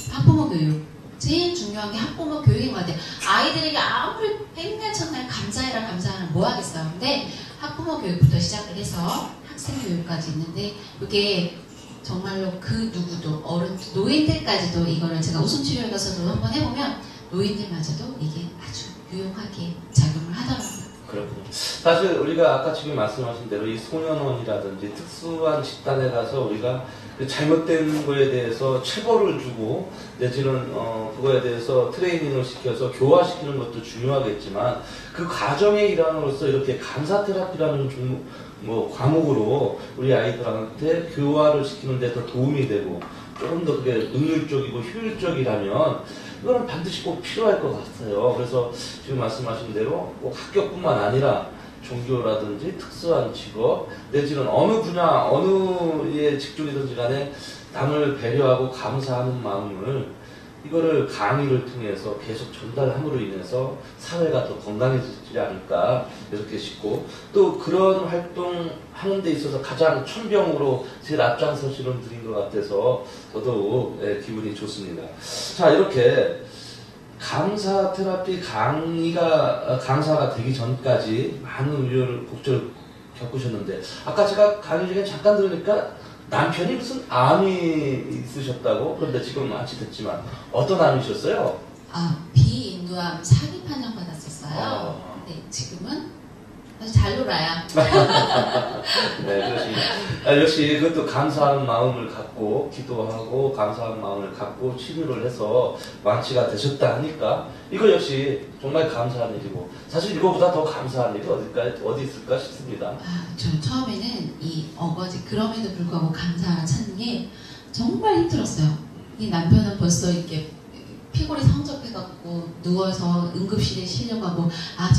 학부모 교육 제일 중요한 게 학부모 교육인 것 같아요. 아이들에게 아무리 백날 천날 감사해라 감사하라 뭐 하겠어요. 근데 학부모 교육부터 시작을 해서 학생 교육까지 있는데 이게 정말로 그 누구도 어른 노인들까지도 이거를 제가 웃음치료에 가서도 한번 해보면 노인들마저도 이게 아주 유용하게 작용을 하더라고요. 그렇군요. 사실 우리가 아까 지금 말씀하신 대로 이 소년원이라든지 특수한 집단에 가서 우리가 그 잘못된 거에 대해서 체벌을 주고 내지는 그거에 대해서 트레이닝을 시켜서 교화시키는 것도 중요하겠지만 그 과정의 일환으로서 이렇게 감사 테라피라는 과목으로 우리 아이들한테 교화를 시키는 데 더 도움이 되고 조금 더 그게 능률적이고 효율적이라면 이거는 반드시 꼭 필요할 것 같아요. 그래서 지금 말씀하신 대로 꼭 학교뿐만 아니라 종교라든지 특수한 직업 내지는 어느 분야 어느의 직종이든지 간에 남을 배려하고 감사하는 마음을 이거를 강의를 통해서 계속 전달함으로 인해서 사회가 더 건강해지지 않을까 이렇게 싶고 또 그런 활동하는 데 있어서 가장 천병으로 제일 앞장서시는 분인 것 같아서 더더욱 기분이 좋습니다. 자 이렇게 감사 테라피 강사가 되기 전까지 많은 우여곡절을 겪으셨는데, 아까 제가 강의 중에 잠깐 들으니까 남편이 무슨 암이 있으셨다고? 그런데 지금 완치됐지만 어떤 암이셨어요? 비인두암 사기 판정 받았었어요. 네, 지금은 아주 잘 놀아요. 네, 역시 그것도 감사한 마음을 갖고 기도하고 감사한 마음을 갖고 치료를 해서 완치가 되셨다 하니까 이거 역시 정말 감사한 일이고, 사실 이거보다 더 감사한 일이 어디 있을까 싶습니다. 저 처음에는 이 어거지 그럼에도 불구하고 감사를 찾는 게 정말 힘들었어요. 이 남편은 벌써 이렇게 피골이 성접해갖고 누워서 응급실에 실려가고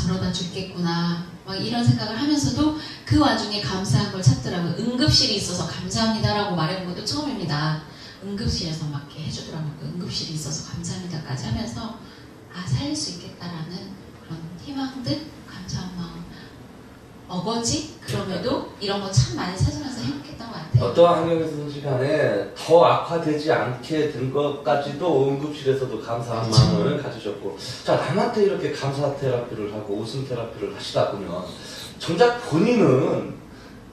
저러다 죽겠구나 막 이런 생각을 하면서도 그 와중에 감사한 걸 찾더라고요. 응급실이 있어서 감사합니다라고 말해본 것도 처음입니다. 응급실에서 막 이렇게 해주더라고요. 응급실이 있어서 감사합니다까지 하면서 살릴 수 있겠다라는 그런 희망들, 감사한 마음, 어거지 그럼에도 이런 거 참 많이 찾으면서 행복했던 것 같아요. 어떠한 환경에서든지 간에 더 악화되지 않게 된 것까지도 응급실에서도 감사한 마음을 가지셨고, 자, 남한테 이렇게 감사 테라피를 하고 웃음 테라피를 하시다 보면 정작 본인은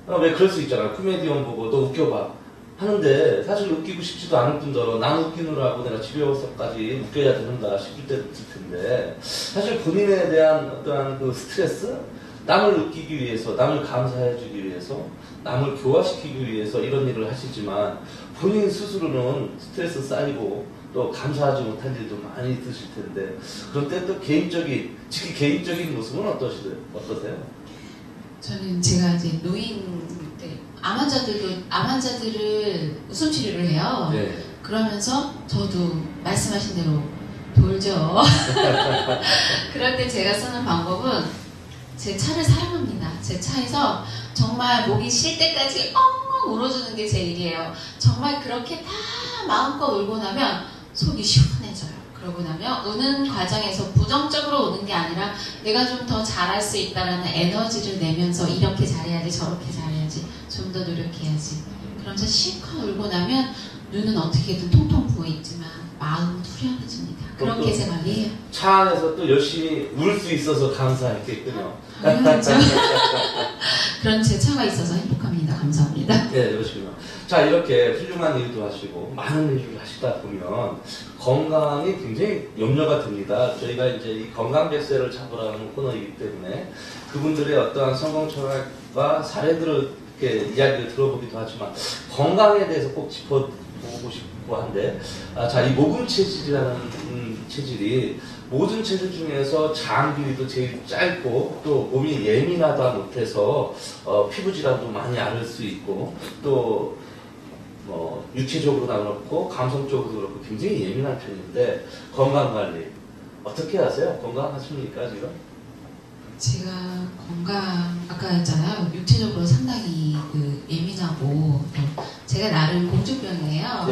왜 그럴 수 있잖아요. 코미디언 보고 너 웃겨봐 하는데 사실 웃기고 싶지도 않을 뿐더러 남 웃기느라고 내가 집에 와서까지 웃겨야 되는다 싶을 때도 있을 텐데, 사실 본인에 대한 어떠한 그 스트레스, 남을 웃기기 위해서, 남을 감사해주기 위해서, 남을 교화시키기 위해서 이런 일을 하시지만 본인 스스로는 스트레스 쌓이고 또 감사하지 못한 일도 많이 있으실 텐데, 그런 때 또 특히 개인적인 모습은 어떠세요? 저는 제가 이제 암 환자들을 웃음 치료를 해요. 네. 그러면서 저도 말씀하신 대로 돌죠. 그럴 때 제가 쓰는 방법은 제 차를 사랑합니다. 제 차에서 정말 목이 쉴 때까지 엉엉 울어주는 게 제 일이에요. 정말 그렇게 다 마음껏 울고 나면 속이 시원해져요. 그러고 나면 우는 과정에서 부정적으로 우는 게 아니라 내가 좀 더 잘할 수 있다라는 에너지를 내면서 이렇게 잘해야지 저렇게 잘해야지 좀 더 노력해야지. 그러면서 실컷 울고 나면 눈은 어떻게든 통통 부어있지만 마음은 후련해집니다. 그렇게 제 관리해요. 차 안에서 또 열심히 울 수 있어서 감사했겠군요. 당연하죠. 그런 제 차가 있어서 행복합니다. 감사합니다. 네, 그렇군요. 자, 이렇게 훌륭한 일도 하시고 많은 일을 하시다 보면 건강이 굉장히 염려가 됩니다. 저희가 이제 이 건강백세를 잡으라는 코너이기 때문에 그분들의 어떠한 성공 철학과 사례들을 이렇게 이야기를 들어보기도 하지만 건강에 대해서 꼭 짚어보고 싶고 한데, 자, 이 모금 체질이라는 체질이 모든 체질 중에서 장 길이도 제일 짧고 또 몸이 예민하다 못해서 피부 질환도 많이 앓을 수 있고, 또 육체적으로나 그렇고 감성적으로도 그렇고 굉장히 예민한 편인데, 건강관리 어떻게 하세요? 건강하십니까 지금? 제가 아까 했잖아요. 육체적으로 상당히 예민하고, 제가 나름 공주병이에요.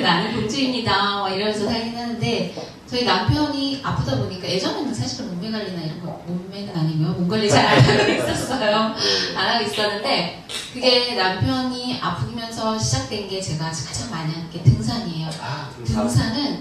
나는 공주입니다. 이러면서 살긴 하는데, 저희 남편이 아프다 보니까 예전에는 사실은 몸매 관리나 이런 거, 몸매는 아니고요. 몸 관리 잘 안 하고 있었어요. 안 하고 있었는데, 그게 남편이 아프면서 시작된 게 제가 가장 많이 하는 게 등산이에요. 등산은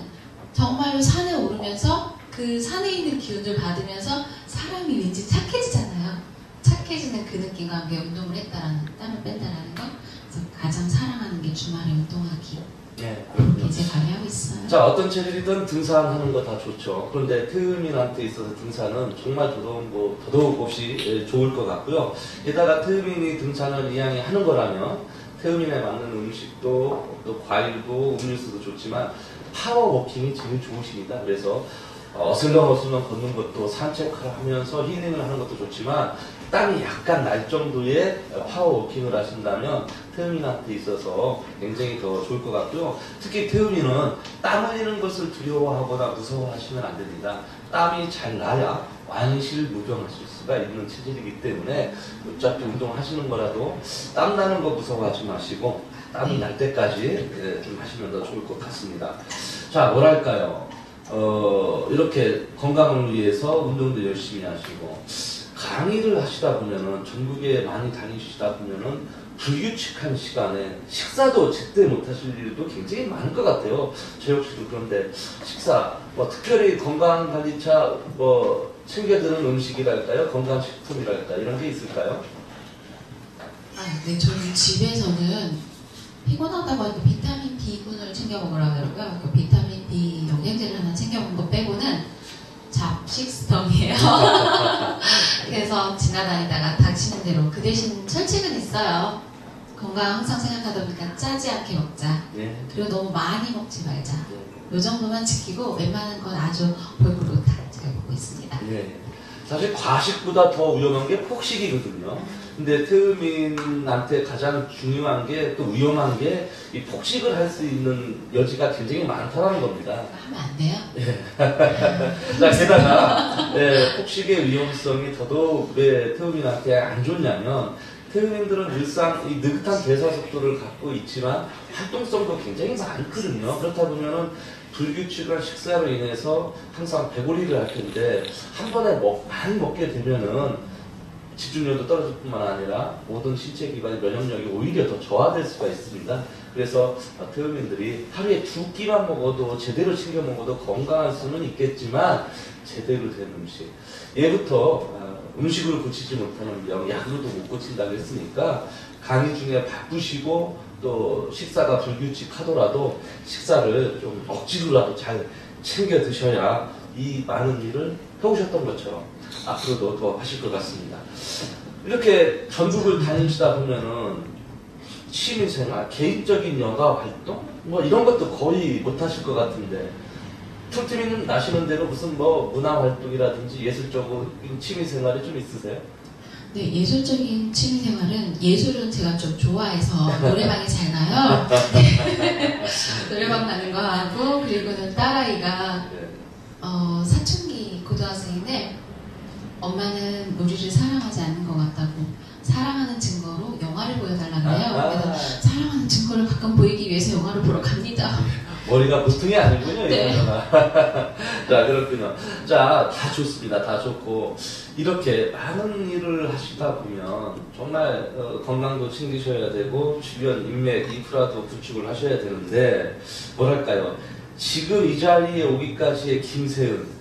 정말로 산에 오르면서 그 산에 있는 기운을 받으면서 사람이 왠지 착해지잖아요. 착해지는 그 느낌과 함께 운동을 했다라는, 땀을 뺀다라는 거. 그래서 가장 사랑하는 게 주말에 운동하기. 네, 그렇게 이제 관리하고 있어요. 자, 어떤 체질이든 등산하는 거 다 좋죠. 그런데 태음인한테 있어서 등산은 정말 더더욱 없이 좋을 것 같고요. 게다가 태음인이 등산을 이왕에 하는 거라면 태음인에 맞는 음식도 또 과일도 음료수도 좋지만 파워워킹이 제일 좋으십니다. 그래서 어슬렁어슬렁 걷는 것도 산책을 하면서 힐링을 하는 것도 좋지만 땀이 약간 날 정도의 파워워킹을 하신다면 태음인한테 있어서 굉장히 더 좋을 것 같고요. 특히 태음인은 땀 흘리는 것을 두려워하거나 무서워하시면 안 됩니다. 땀이 잘 나야 완실무병하실 수가 있는 체질이기 때문에 어차피 운동하시는 거라도 땀 나는 거 무서워하지 마시고 땀이 날 때까지 좀 하시면 더 좋을 것 같습니다. 자, 뭐랄까요. 이렇게 건강을 위해서 운동도 열심히 하시고 강의를 하시다 보면은 전국에 많이 다니시다 보면은 불규칙한 시간에 식사도 제때 못하실 일도 굉장히 많을 것 같아요. 저 역시도 그런데 식사, 뭐 특별히 건강관리차 뭐 챙겨드는 음식이랄까요? 건강식품이랄까 이런 게 있을까요? 네, 저는 집에서는 피곤하다고 하니까 비타민 B군을 챙겨 먹으라고 하더라고요. 그 비타민 B 영양제를 하나 챙겨 먹은 거 빼고는 잡식성이에요. 그래서 지나다니다가 닥치는 대로 그 대신 철칙은 있어요. 건강 항상 생각하다 보니까 짜지 않게 먹자. 예. 그리고 너무 많이 먹지 말자. 예. 요 정도만 지키고 웬만한 건 아주 골고루 다 제가 보고 있습니다. 예. 사실 과식보다 더 위험한 게 폭식이거든요. 근데 태음인한테 가장 중요한 게 또 위험한 게 이 폭식을 할 수 있는 여지가 굉장히 많다는 겁니다. 하면 안 돼요? 자, 게다가 폭식의 위험성이 더더욱 왜 태음인한테 안 좋냐면 태음인들은 일상 이 느긋한 대사 속도를 갖고 있지만 활동성도 굉장히 많거든요. 그렇다 보면은 불규칙한 식사로 인해서 항상 배고리를 할 텐데 한 번에 많이 먹게 되면은 집중력도 떨어질 뿐만 아니라 모든 신체 기반의 면역력이 오히려 더 저하될 수가 있습니다. 그래서 태음인들이 하루에 2끼만 먹어도 제대로 챙겨 먹어도 건강할 수는 있겠지만 제대로 된 음식 예부터 음식으로 고치지 못하는 병 약으로도 못 고친다고 했으니까 강의 중에 바쁘시고 또 식사가 불규칙하더라도 식사를 좀 억지로라도 잘 챙겨 드셔야 이 많은 일을 해오셨던 것처럼 앞으로도 더 하실 것 같습니다. 이렇게 전국을 다니시다 보면은 취미생활, 개인적인 여가 활동 뭐 이런 것도 거의 못 하실 것 같은데 툴팀이는 나시는 대로 무슨 뭐 문화 활동이라든지 예술적인 취미생활이 좀 있으세요? 네, 예술적인 취미생활은 예술은 제가 좀 좋아해서 노래방에 잘 가요. 노래방 가는 거 하고 그리고는 딸아이가 사춘기 고등학생인데 엄마는 우리를 사랑하지 않는 것 같다고 사랑하는 증거로 영화를 보여달라고 해요. 그래서 사랑하는 증거를 가끔 보이기 위해서 영화를 보러 갑니다. 머리가 보통이 아니군요. 네. 자, 그렇군요. 자, 다 좋습니다. 다 좋고 이렇게 많은 일을 하시다 보면 정말 건강도 챙기셔야 되고 주변 인맥, 인프라도 구축을 하셔야 되는데 뭐랄까요. 지금 이 자리에 오기까지의 김세은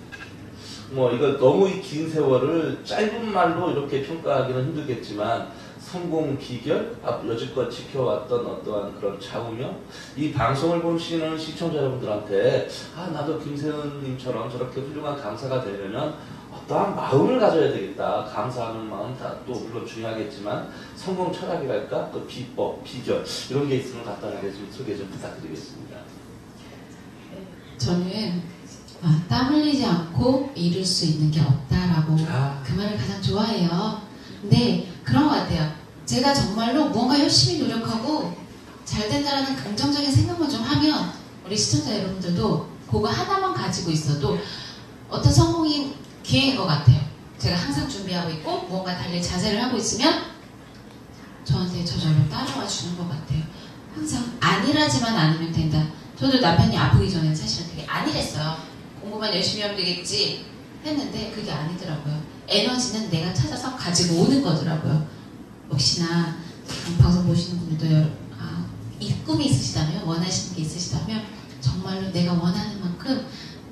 뭐 이거 너무 이 긴 세월을 짧은 말로 이렇게 평가하기는 힘들겠지만 성공 비결, 여지껏 지켜왔던 어떠한 그런 좌우명 이 방송을 보시는 시청자 여러분들한테 나도 김세은님처럼 저렇게 훌륭한 강사가 되려면 어떠한 마음을 가져야 되겠다. 감사하는 마음 다 또 물론 중요하겠지만 성공 철학이랄까 그 비법, 비결 이런 게 있으면 간단하게 좀 소개 좀 부탁드리겠습니다. 저는 땀 흘리지 않고 이룰 수 있는 게 없다라고 그 말을 가장 좋아해요. 근데 그런 것 같아요. 제가 정말로 무언가 열심히 노력하고 잘 된다라는 긍정적인 생각만 좀 하면 우리 시청자 여러분들도 그거 하나만 가지고 있어도 어떤 성공이 기회인 것 같아요. 제가 항상 준비하고 있고 무언가 달릴 자세를 하고 있으면 저한테 저절로 따라와 주는 것 같아요. 항상 안일하지만 않으면 된다. 저도 남편이 아프기 전에 사실은 되게 안일했어요. 공부만 열심히 하면 되겠지 했는데 그게 아니더라고요. 에너지는 내가 찾아서 가지고 오는 거더라고요. 혹시나 방송 보시는 분들도 이 꿈이 있으시다면 원하시는 게 있으시다면 정말로 내가 원하는 만큼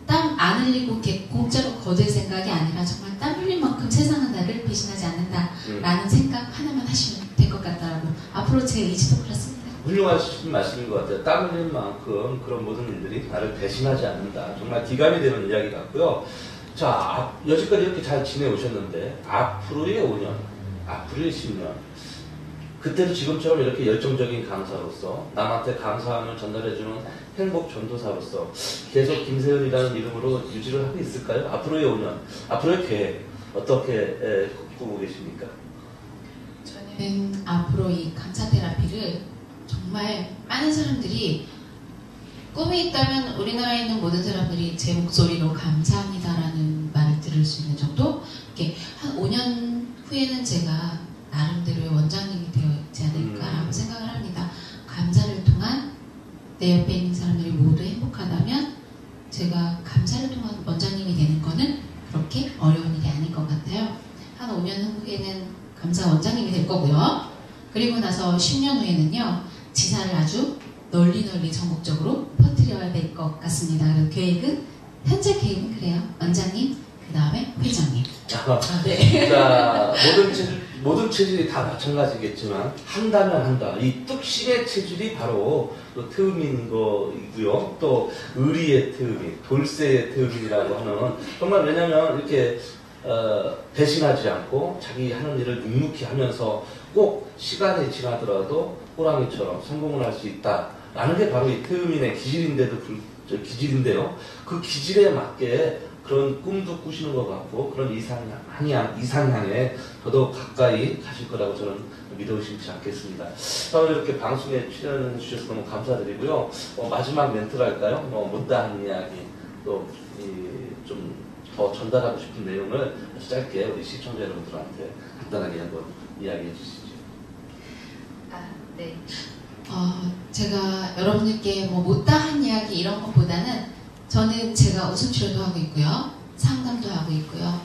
땀 안 흘리고 이렇게 공짜로 거둘 생각이 아니라 정말 땀 흘릴 만큼 세상은 나를 배신하지 않는다라는 생각 하나만 하시면 될 것 같다라고 앞으로 제 의지도 그렇습니다. 훌륭하신 말씀인 것 같아요. 땀 흘린 만큼 그런 모든 일들이 나를 배신하지 않는다. 정말 기감이 되는 이야기 같고요. 자, 여지까지 이렇게 잘 지내오셨는데 앞으로의 5년, 앞으로의 10년 그때도 지금처럼 이렇게 열정적인 강사로서 남한테 감사함을 전달해주는 행복 전도사로서 계속 김세은이라는 이름으로 유지를 하고 있을까요? 앞으로의 5년, 앞으로의 계획 어떻게 꾸고 계십니까? 저는 앞으로 이 감사 테라피를 정말 많은 사람들이 꿈이 있다면 우리나라에 있는 모든 사람들이 제 목소리로 감사합니다라는 말을 들을 수 있는 정도? 이렇게 한 5년 후에는 제가 나름대로의 원장님이 되어 있지 않을까라고 생각을 합니다. 감사를 통한 내 옆에 있는 사람들이 모두 행복하다면 제가 감사를 통한 원장님이 되는 거는 그렇게 어려운 일이 아닐 것 같아요. 한 5년 후에는 감사 원장님이 될 거고요. 그리고 나서 10년 후에는요, 지사를 아주 널리 전국적으로 퍼뜨려야 될 것 같습니다. 그래서 계획은, 현재 계획은 그래요. 원장님, 그 다음에 회장님. 네. 자, 모든 체질이 다 마찬가지겠지만 한다면 한다. 이 뚝심의 체질이 바로 또 태음인 거이고요. 또 의리의 태음인, 돌쇠의 태음인이라고 하는, 정말 왜냐면 이렇게 배신하지 않고 자기 하는 일을 묵묵히 하면서 꼭 시간이 지나더라도 호랑이처럼 성공을 할 수 있다라는 게 바로 이 태음인의 기질인데요. 그 기질에 맞게 그런 꿈도 꾸시는 것 같고 그런 이상향에 더더욱 가까이 가실 거라고 저는 믿어 의심치 않겠습니다. 오늘 이렇게 방송에 출연해 주셔서 너무 감사드리고요. 마지막 멘트랄까요? 못다한 이야기 또 좀 더 전달하고 싶은 내용을 아주 짧게 우리 시청자 여러분들한테 간단하게 한번 이야기해 주시죠. 네. 제가 여러분들께 못다한 이야기 이런 것보다는 저는 제가 웃음치료도 하고 있고요. 상담도 하고 있고요.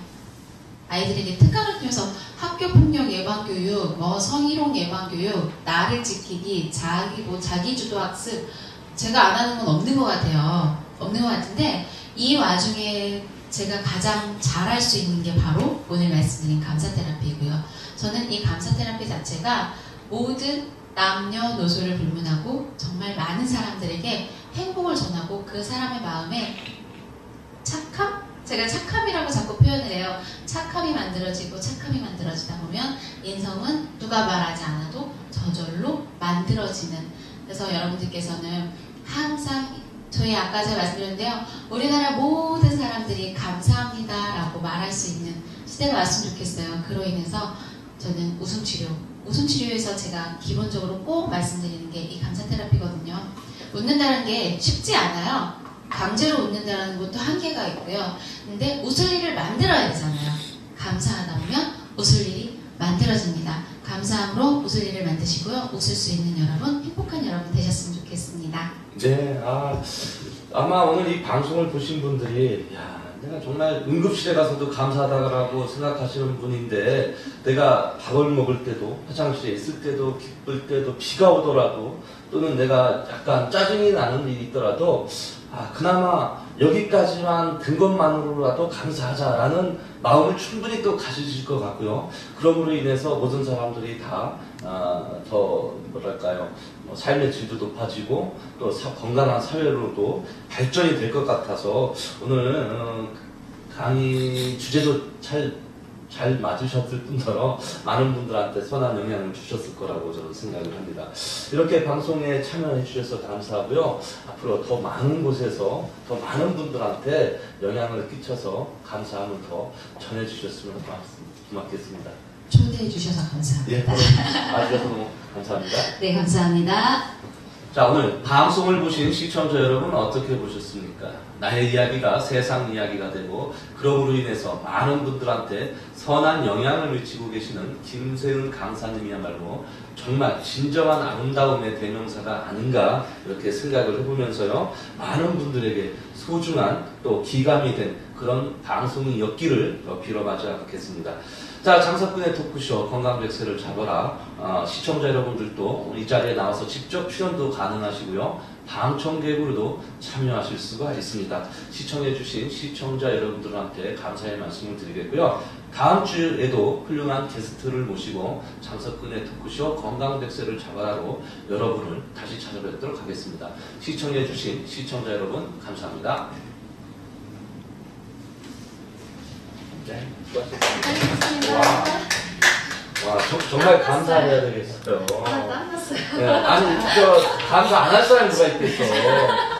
아이들에게 특강을 통해서 학교폭력 예방교육, 성희롱 예방교육, 나를 지키기, 자기주도학습, 제가 안 하는 건 없는 것 같아요. 없는 것 같은데, 이 와중에 제가 가장 잘할 수 있는 게 바로 오늘 말씀드린 감사테라피이고요. 저는 이 감사테라피 자체가 모든 남녀노소를 불문하고 정말 많은 사람들에게 행복을 전하고 그 사람의 마음에 착함? 제가 착함이라고 자꾸 표현을 해요. 착함이 만들어지다 보면 인성은 누가 말하지 않아도 저절로 만들어지는. 그래서 여러분들께서는 항상 저희 아까 제가 말씀드렸는데요. 우리나라 모든 사람들이 감사합니다 라고 말할 수 있는 시대가 왔으면 좋겠어요. 그로 인해서 저는 웃음치료에서 제가 기본적으로 꼭 말씀드리는 게 이 감사테라피거든요. 웃는다는 게 쉽지 않아요. 강제로 웃는다는 것도 한계가 있고요. 근데 웃을 일을 만들어야 되잖아요. 감사하다 보면 웃을 일이 만들어집니다. 감사함으로 웃을 일을 만드시고요. 웃을 수 있는 여러분, 행복한 여러분 되셨으면 좋겠습니다. 네, 아마 오늘 이 방송을 보신 분들이 내가 정말 응급실에 가서도 감사하다고 생각하시는 분인데 내가 밥을 먹을 때도 화장실에 있을 때도 기쁠 때도 비가 오더라도 또는 내가 약간 짜증이 나는 일이 있더라도 그나마 여기까지만 든 것만으로라도 감사하자라는 마음을 충분히 또 가지실 것 같고요. 그럼으로 인해서 모든 사람들이 다 더 뭐랄까요, 삶의 질도 높아지고 또 건강한 사회로도 발전이 될 것 같아서 오늘 강의 주제도 잘 맞으셨을 뿐더러 많은 분들한테 선한 영향을 주셨을 거라고 저는 생각을 합니다. 이렇게 방송에 참여해 주셔서 감사하고요. 앞으로 더 많은 곳에서 더 많은 분들한테 영향을 끼쳐서 감사함을 더 전해 주셨으면 고맙겠습니다. 초대해 주셔서 감사합니다. 와주셔서 너무 감사합니다. 네, 감사합니다. 자, 오늘 방송을 보신 시청자 여러분 어떻게 보셨습니까? 나의 이야기가 세상 이야기가 되고 그럼으로 인해서 많은 분들한테 선한 영향을 미치고 계시는 김세은 강사님이야말로 정말 진정한 아름다움의 대명사가 아닌가 이렇게 생각을 해보면서요. 많은 분들에게 소중한 또 기감이 된 그런 방송이었기를 빌어마지 않겠습니다. 자, 장석근의 토크쇼 건강백세를 잡아라. 시청자 여러분들도 이 자리에 나와서 직접 출연도 가능하시고요. 방청객으로도 참여하실 수가 있습니다. 시청해주신 시청자 여러분들한테 감사의 말씀을 드리겠고요. 다음 주에도 훌륭한 게스트를 모시고 장석근의 토크쇼 건강백세를 잡아라로 여러분을 다시 찾아뵙도록 하겠습니다. 시청해주신 시청자 여러분 감사합니다. 네, 수고하셨습니다. 와, 정말 감사해야 되겠어요. 땀났어요. 네, 아니, 감사 안 할 사람이 누가 있겠어.